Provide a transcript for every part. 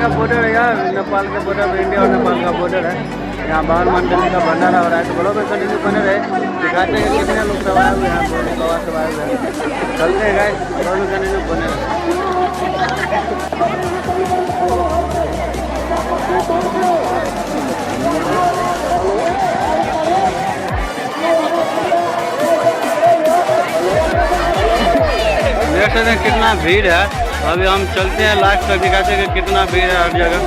का बॉर्डर है यार, नेपाल का बॉर्डर, इंडिया और नेपाल का बॉर्डर है। यहाँ बावन मंडली का भंडारा हो रहा है, तो ब्लॉग में कंटिन्यू बने रहे, दिखाते हैं कितने लोग सब आए हुए हैं, प्रवास सब आए हुए हैं। चलते हैं गाइस, ब्लॉग में कंटिन्यू बने रहे। देख सकते हैं कितना भीड़ है। अभी हम चलते हैं लास्ट तक, दिखाते हैं कि कितना भीड़ है हर जगह।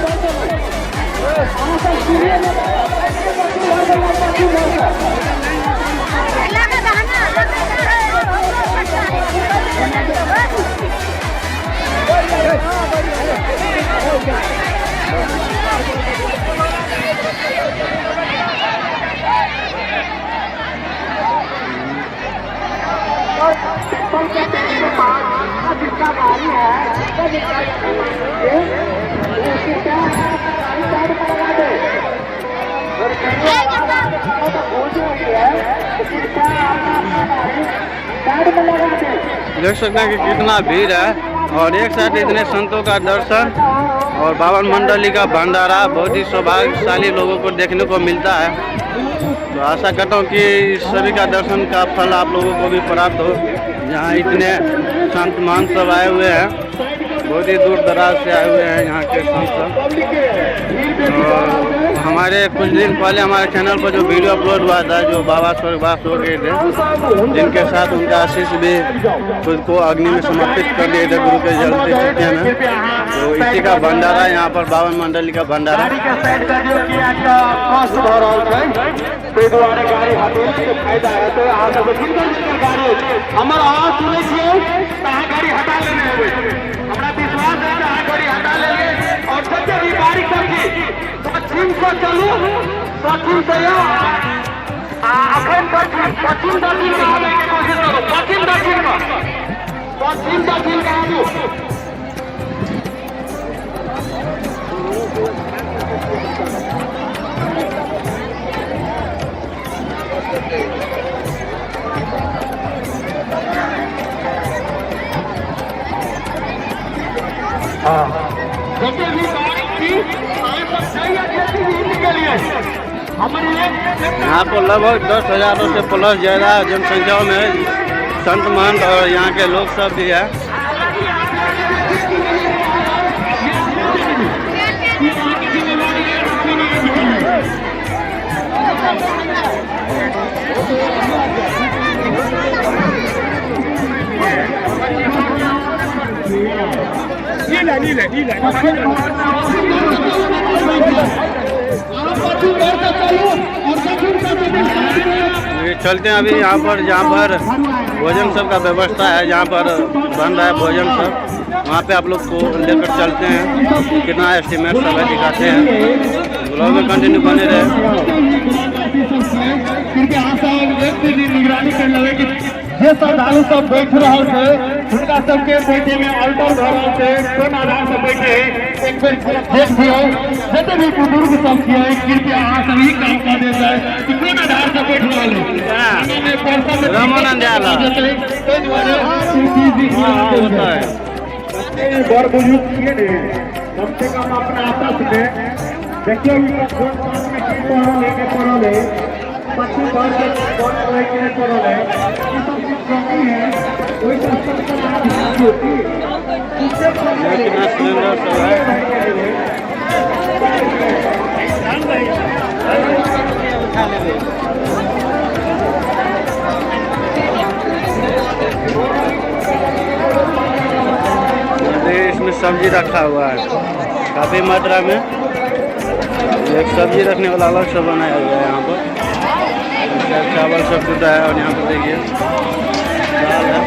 देख सकते हैं कि कितना भीड़ है और एक साथ इतने संतों का दर्शन और बावन मंडली का भंडारा बहुत ही सौभाग्यशाली लोगों को देखने को मिलता है। तो आशा करता हूँ कि सभी का दर्शन का फल आप लोगों को भी प्राप्त हो। यहाँ इतने संत महंत सब आए हुए हैं, बहुत ही दूर दराज से आए हुए हैं यहाँ के संत सब। और हमारे कुछ दिन पहले हमारे चैनल पर जो वीडियो अपलोड हुआ था, जो बाबा स्वर्गवास हो गए थे, जिनके साथ उनका आशीष भी खुद को अग्नि में समर्पित कर दिए थे गुरु के जलते चिट्ठिया में। तो इसी का भंडारा यहाँ पर बावन मंडली का भंडारा। पश्चिम को चलू, पश्चिम से पश्चिम दक्षिण का आने की कोशिश करो, पश्चिम दक्षिण का, पश्चिम दक्षिण का आलू। जैसे भी बारिश थी, यहाँ पर लगभग 10,000 से प्लस ज़्यादा जनसंख्या में संत महंत और यहाँ के लोग सब भी है। चलते हैं अभी यहाँ पर, जहाँ पर भोजन सब का व्यवस्था है, जहाँ पर बन रहा है भोजन सब, वहाँ पे आप लोग को लेकर चलते हैं। कितना एस्टिमेट सब है दिखाते हैं। ब्लॉग में कंटिन्यू बने रहे। ये श्रद्धालु सब बैठ रहे थे, उनका सबके बैठे में अल्टर धरल से कोन आधार से बैठे एक बेर देख दियो। जते भी बुजुर्ग सब किए कृपया अहाँ सभी काम कर दे जाए कि कोन आधार से बैठ रहल है। रामानंद आला बड़ बुजुर्ग किए ने, कम से कम अपना आपस में देखियो कौन पास में की पढ़ल है, पढ़ल है पश्चिम वर्ग के कौन कोई के पढ़ल है, ये सब चीज कमी है। कोई संस्था का नाम होती किससे कितना सुंदर सब है। इसमें सब्जी रखा हुआ है काफ़ी मात्रा में। एक सब्जी रखने वाला अलग से बनाया हुआ है यहाँ पर। चावल सब कुछ है और यहाँ पर देखिए दाल है।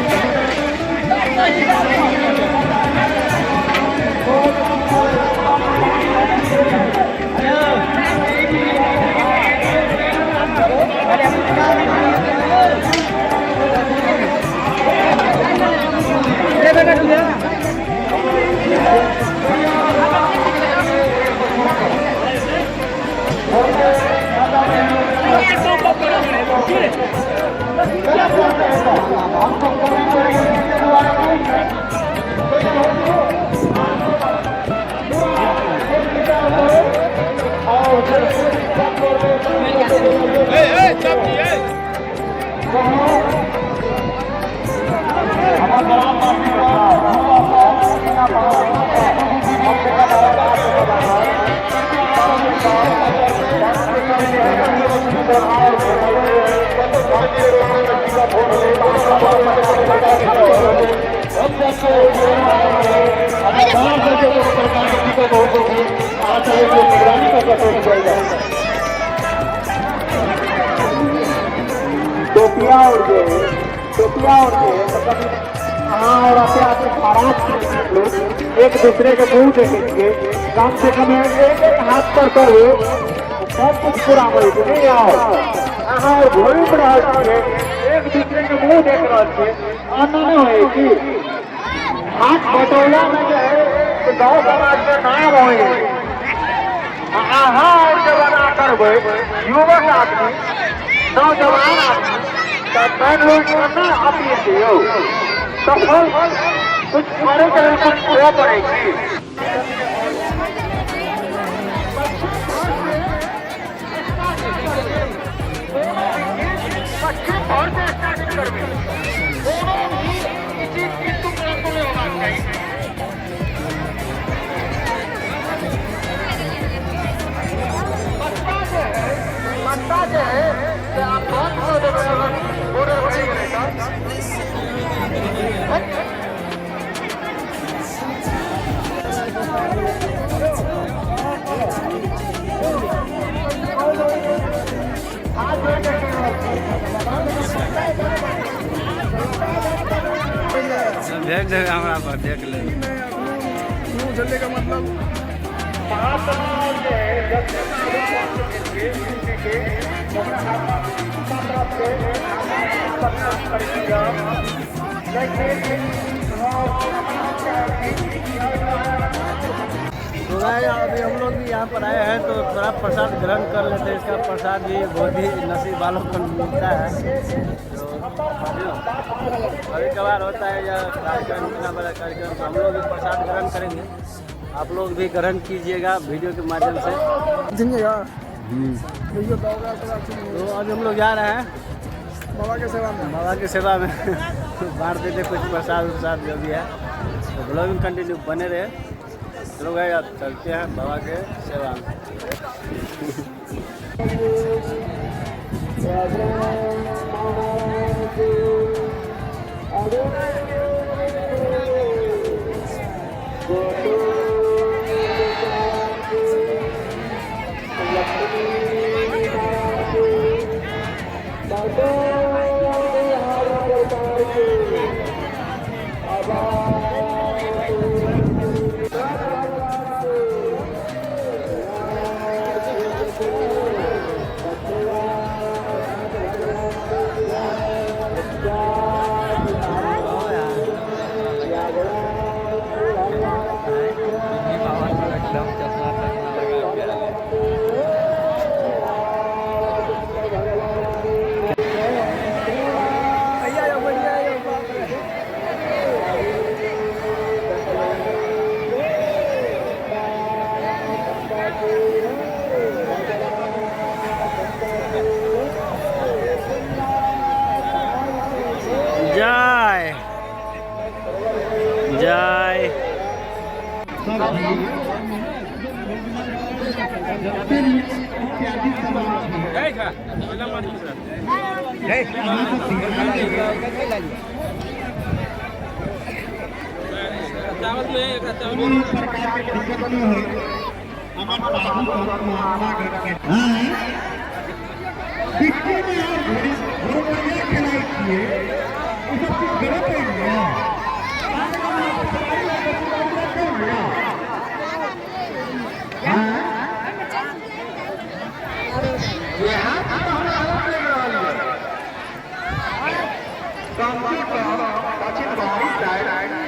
देखिए निगरानी का कटोरी जाएगा टोपिया और जो है मतलब हाँ और आते आते महाराज लोग एक दूसरे के मुंह देखेंगे कम से कम एक हाथ पर करो सब कुछ पूरा हो नहीं आओ हाँ और घोड़ी पर एक दूसरे के मुंह देख रहे थे आना नहीं है कि हाथ बटोला में जो है तो गाँव समाज में नाम होंगे हाँ और जब ना करवे युवक आदमी नौजवान आदमी तब मैं लोग करना अपील दियो तो कुछ करे करे कुछ हुआ पड़ेगी देख देख हमारा पर देख ले चलने का मतलब तो भाई अभी हम लोग भी यहाँ पर आए हैं तो थोड़ा प्रसाद ग्रहण कर लेते हैं। इसका प्रसाद भी बहुत ही नसीब वालों को मिलता है। तो कभी कभार होता है या कार्यक्रम इतना बड़ा कार्यक्रम तो हम लोग भी प्रसाद ग्रहण करेंगे। आप लोग भी ग्रहण कीजिएगा वीडियो के माध्यम से। तो आज हम लोग जा रहे हैं बाबा के सेवा में बांट देते कुछ प्रसाद उसाद जो भी है। तो ब्लॉगिंग कंटिन्यू बने रहे। चलो भाई आप चलते हैं बाबा के सेवा में। जय जय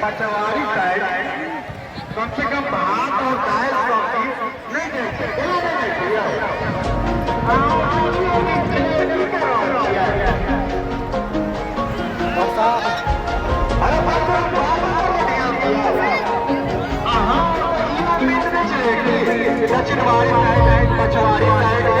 पचवारी साइड कम से कम भात और दाल नहीं दक्षिणवाड़ी साइड पचवारी साइड